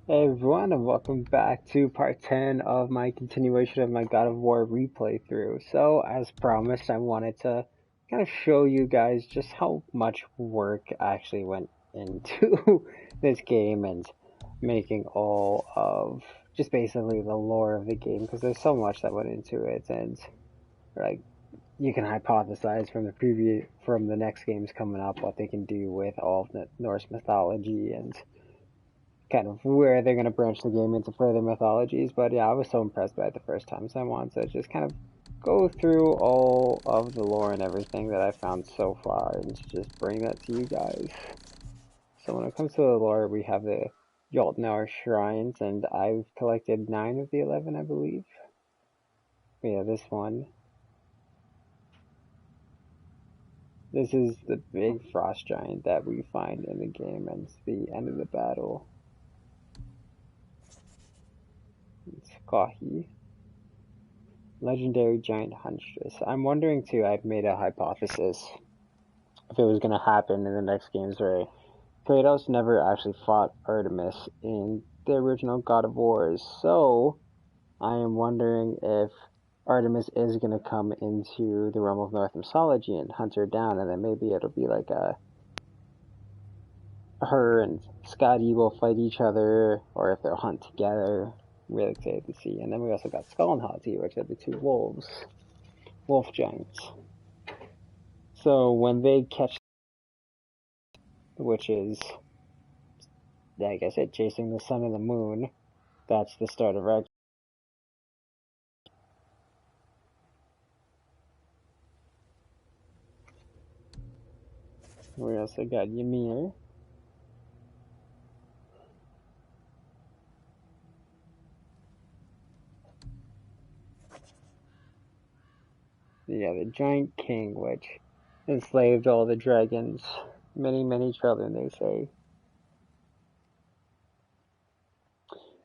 Hey everyone, and welcome back to part 10 of my continuation of my God of War replay through. So, as promised, I wanted to kind of show you guys just how much work actually went into this game and making all of just basically the lore of the game, because there's so much that went into it, and like you can hypothesize from the next games coming up what they can do with all of the Norse mythology and kind of where they're going to branch the game into further mythologies. But yeah, I was so impressed by it the first time, so I wanted to just kind of go through all of the lore and everything that I found so far and just bring that to you guys. So when it comes to the lore, we have the Jotnar shrines, and I've collected 9 of the 11, I believe. But yeah, this one. This is the big frost giant that we find in the game, and it's the end of the battle. It's Kahi. Legendary giant huntress. I'm wondering too, I've made a hypothesis if it was going to happen in the next games where Kratos never actually fought Artemis in the original God of Wars. So I am wondering if Artemis is going to come into the realm of Norse mythology and hunt her down, and then maybe it'll be like her and Skadi will fight each other, or if they'll hunt together. Really excited to see. And then we also got Skull and Hati, which are the two wolf giants. So when they catch, which is, like I said, chasing the sun and the moon, that's the start of Ragnarok. We also got Ymir. Yeah, the giant king, which enslaved all the dragons. Many, many children, they say.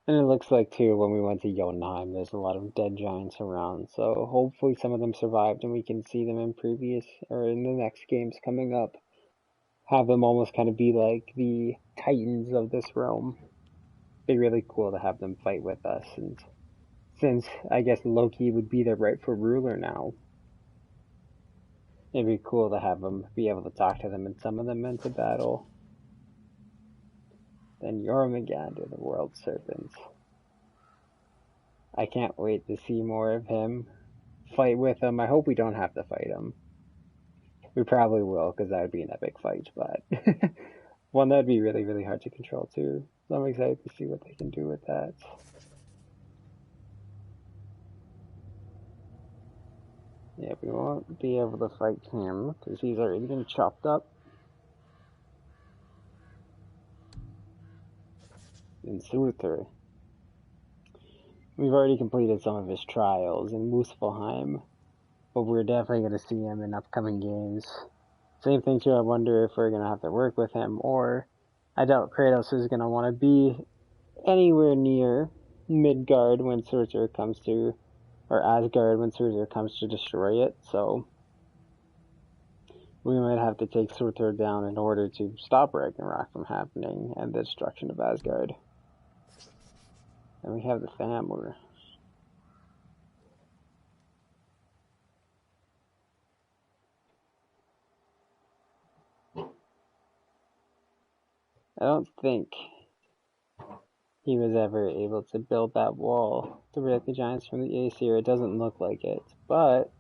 And it looks like, too, when we went to Jotunheim, there's a lot of dead giants around. So hopefully some of them survived and we can see them in previous, or in the next games coming up. Have them almost kind of be like the titans of this realm. Be really cool to have them fight with us, and since I guess Loki would be their rightful ruler now, it'd be cool to have them be able to talk to them and summon them into battle. Then Jormungandr, the world serpent. I can't wait to see more of him. Fight with him. I hope we don't have to fight him. We probably will, because that would be an epic fight, but one that'd be really, really hard to control too. So I'm excited to see what they can do with that. Yeah, we won't be able to fight him, because he's already been chopped up. And Surtur. We've already completed some of his trials in Muspelheim, but we're definitely going to see him in upcoming games. Same thing too, I wonder if we're going to have to work with him, or I doubt Kratos is going to want to be anywhere near Midgard when Surtur comes to, or Asgard when Surtur comes to destroy it, so we might have to take Surtur down in order to stop Ragnarok from happening and the destruction of Asgard. And we have the Thamur. I don't think he was ever able to build that wall to protect the giants from the Aesir. It doesn't look like it, but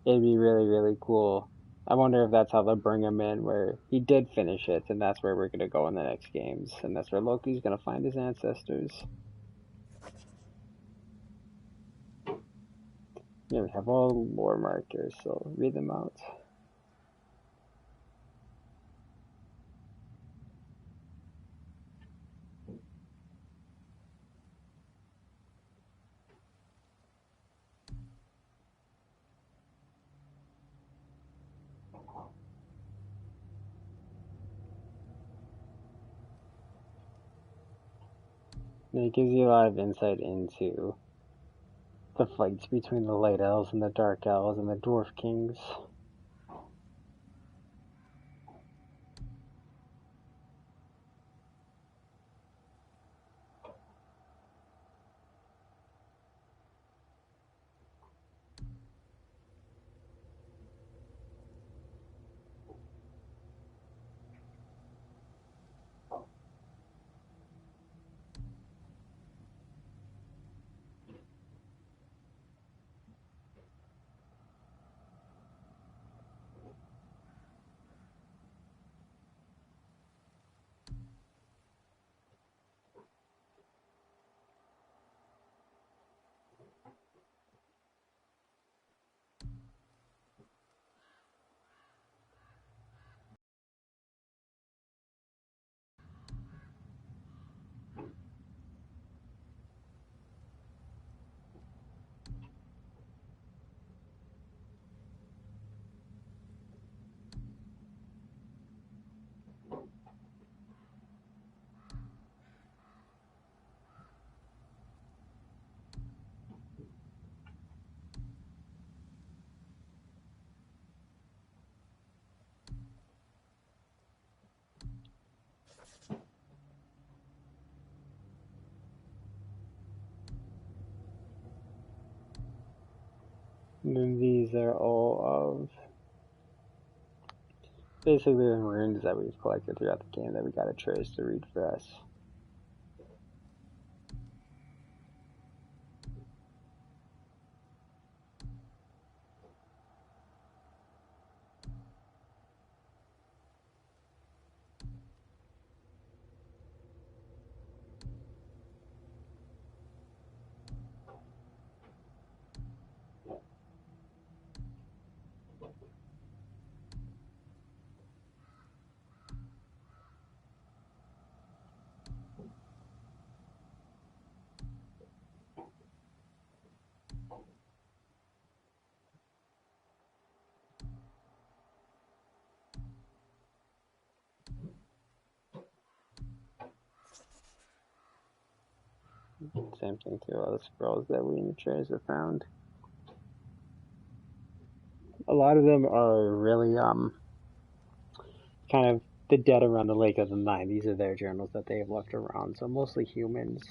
it'd be really, really cool. I wonder if that's how they'll bring him in, where he did finish it, and that's where we're going to go in the next games, and that's where Loki's going to find his ancestors. Yeah, we have all the lore markers, so read them out. And it gives you a lot of insight into the fights between the Light Elves and the Dark Elves and the Dwarf Kings. And then these are all of basically the runes that we've collected throughout the game that we got a Trace to read for us. Same thing to all the scrolls that we and the Trace have found. A lot of them are really kind of the dead around the Lake of the Nine. These are their journals that they have left around, so mostly humans.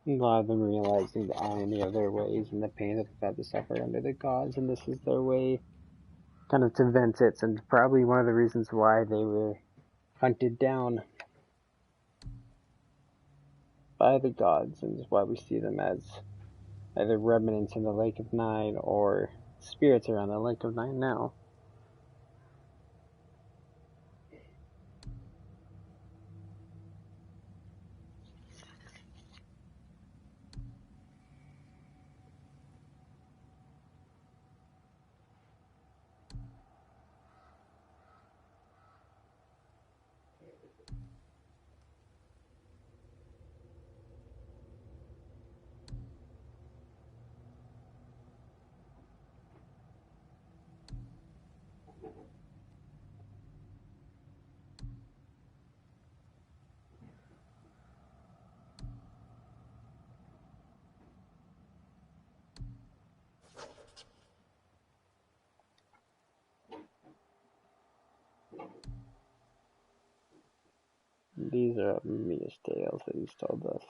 A lot of them realizing the irony of their ways and the pain that they've had to suffer under the gods, and this is their way kind of to vent it, and probably one of the reasons why they were hunted down by the gods, and is why we see them as either remnants in the Lake of Nine or spirits around the Lake of Nine now. These are Mia's tales that he's told us.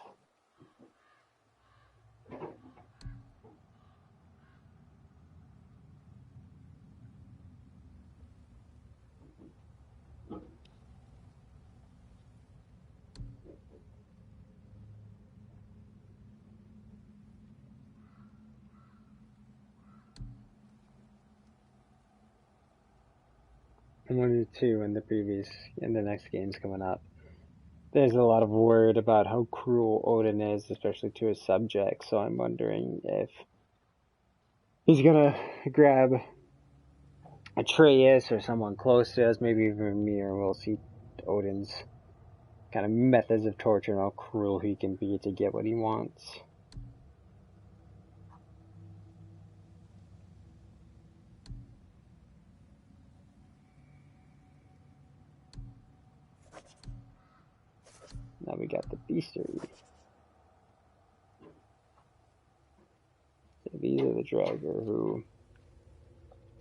One or two in the next games coming up. There's a lot of word about how cruel Odin is, especially to his subjects, so I'm wondering if he's gonna grab Atreus or someone close to us, maybe even Ymir, and we'll see Odin's kind of methods of torture and how cruel he can be to get what he wants. Now we got the Beastery. So these are the Draugr who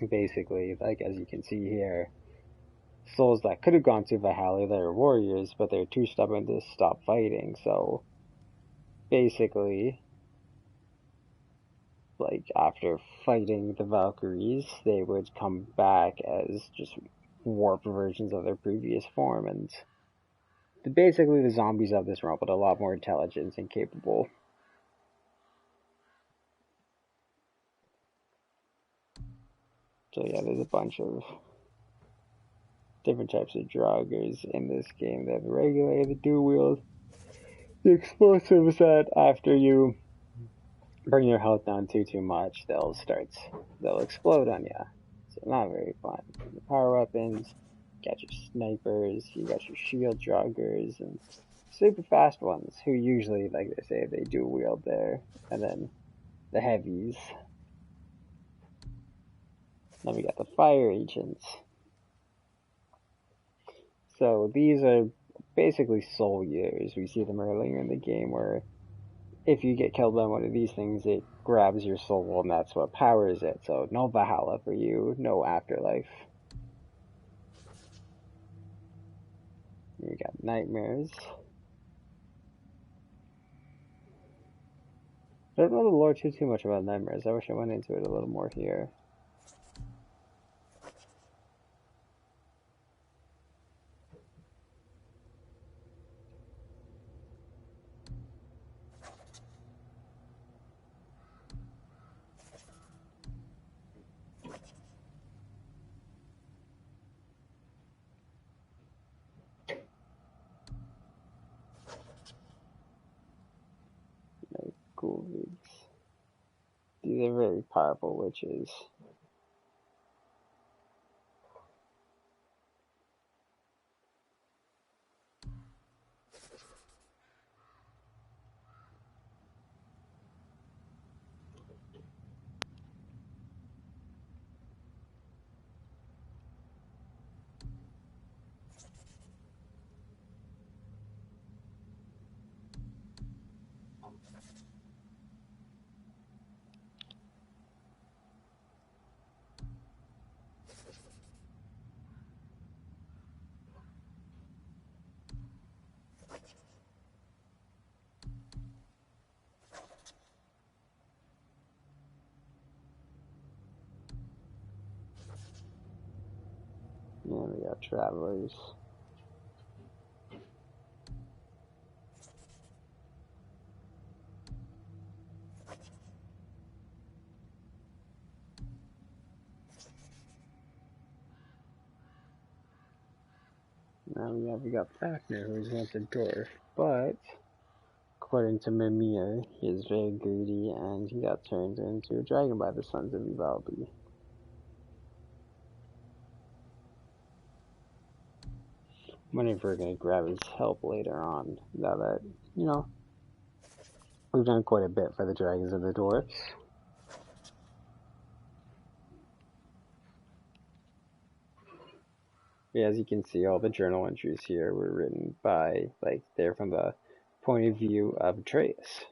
basically, like as you can see here, souls that could have gone to Valhalla, they're warriors, but they're too stubborn to stop fighting, so basically, like after fighting the Valkyries, they would come back as just warped versions of their previous form, and basically the zombies of this realm, but a lot more intelligent and capable. So yeah, there's a bunch of different types of Draugrs in this game. They have the regulator, the dual wield, the explosives that after you bring your health down too much, they'll explode on you. So not very fun. The power weapons, you got your snipers, you got your shield Draugrs, and super fast ones who usually, like they say, they do wield there, and then the heavies. Then we got the fire agents. So these are basically soul eaters. We see them earlier in the game where if you get killed by one of these things, it grabs your soul and that's what powers it. So no Valhalla for you, no afterlife. We got nightmares. I don't know the lore too much about nightmares. I wish I went into it a little more here. Cool reads. These are very powerful witches. Yeah, we got travelers. Now we got Fafnir, who's once a dwarf, but according to Mimir, he is very greedy and he got turned into a dragon by the sons of Ivaldi. I'm wondering if we're gonna grab his help later on, now that, you know, we've done quite a bit for the dragons and the dwarfs. Yeah, as you can see, all the journal entries here were written by, like, they're from the point of view of Atreus.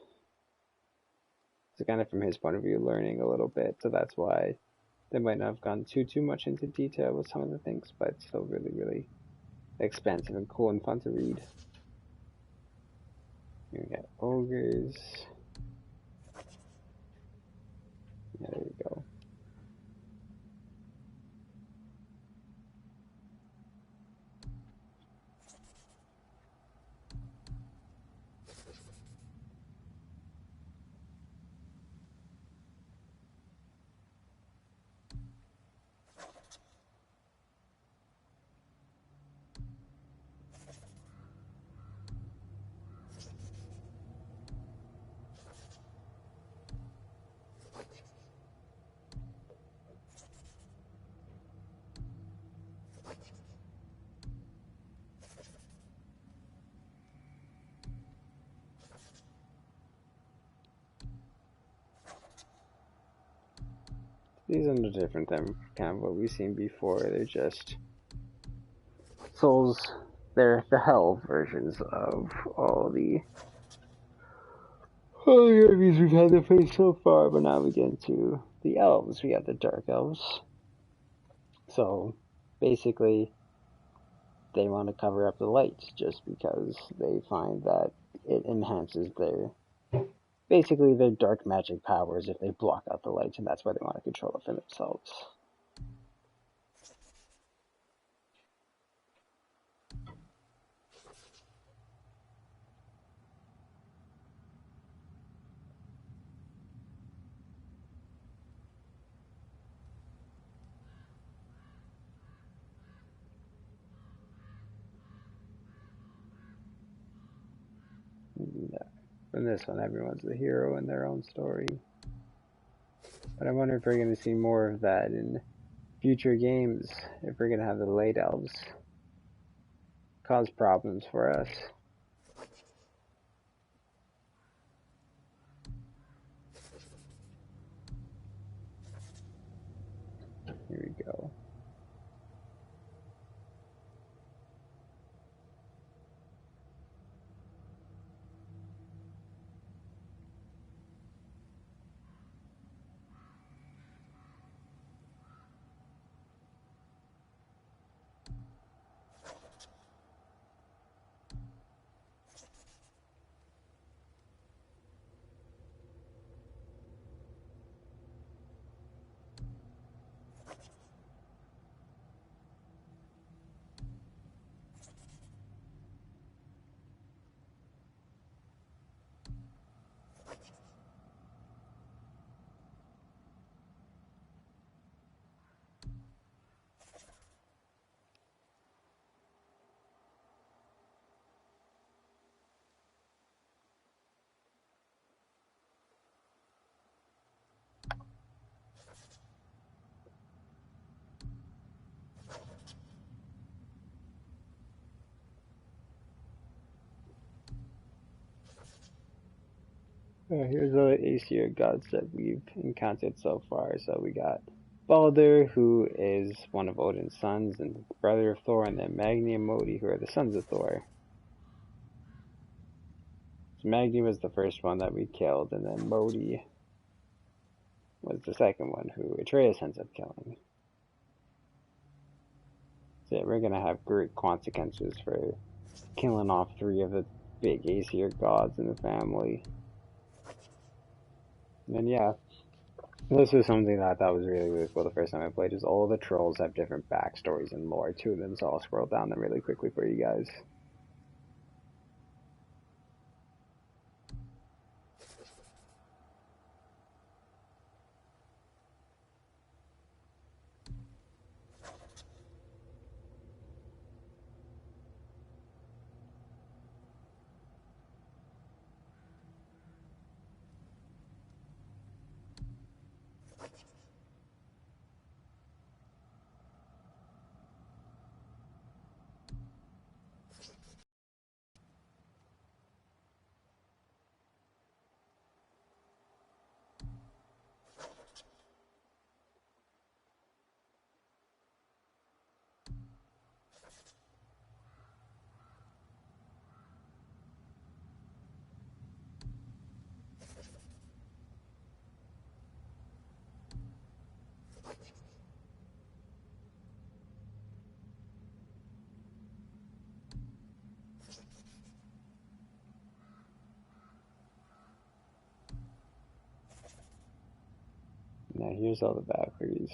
So kind of from his point of view, learning a little bit, so that's why they might not have gone too much into detail with some of the things, but still really expansive and cool and fun to read. Here we got ogres. Yeah, there you go. These are no different than kind of what we've seen before. They're just souls. They're the hell versions of all the enemies we've had to face so far, but now we get into the elves. We got the dark elves. So basically, they want to cover up the light just because they find that it enhances their dark magic powers if they block out the light, and that's why they want to control it for themselves. Yeah. In this one, everyone's the hero in their own story. But I wonder if we're going to see more of that in future games, if we're going to have the light elves cause problems for us. Here we go. Here's all the Aesir gods that we've encountered so far. So we got Balder, who is one of Odin's sons and brother of Thor, and then Magni and Modi, who are the sons of Thor. So Magni was the first one that we killed, and then Modi was the second one, who Atreus ends up killing. So yeah, we're gonna have great consequences for killing off 3 of the big Aesir gods in the family. And then yeah, this was something that I thought was really, really cool the first time I played, is all the trolls have different backstories and lore to them, so I'll scroll down them really quickly for you guys. Now here's all the Valkyries.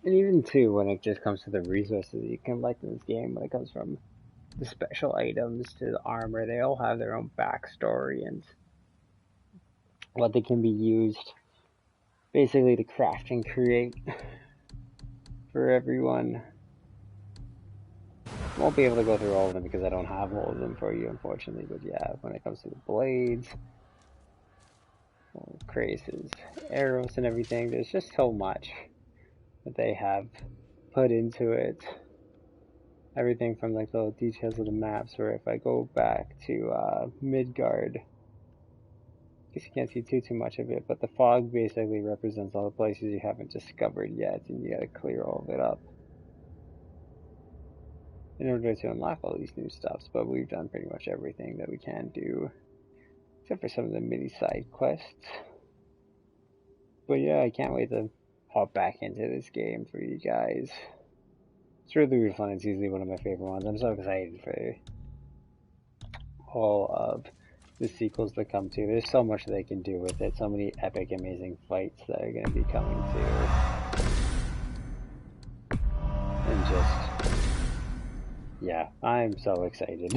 And even too, when it just comes to the resources you can collect in this game, when it comes from the special items to the armor, they all have their own backstory and what they can be used basically to craft and create for everyone. Won't be able to go through all of them because I don't have all of them for you, unfortunately, but yeah, when it comes to the blades, crazes, arrows and everything, there's just so much that they have put into it. Everything from like the details of the maps, or if I go back to Midgard, I guess you can't see too much of it, but the fog basically represents all the places you haven't discovered yet, and you gotta clear all of it up in order to unlock all these new stuffs. But we've done pretty much everything that we can do, except for some of the mini side quests. But yeah, I can't wait to hop back into this game for you guys. It's really, really fun. It's easily one of my favorite ones. I'm so excited for all of the sequels to come to. There's so much they can do with it. So many epic, amazing fights that are going to be coming to. And just, yeah, I'm so excited.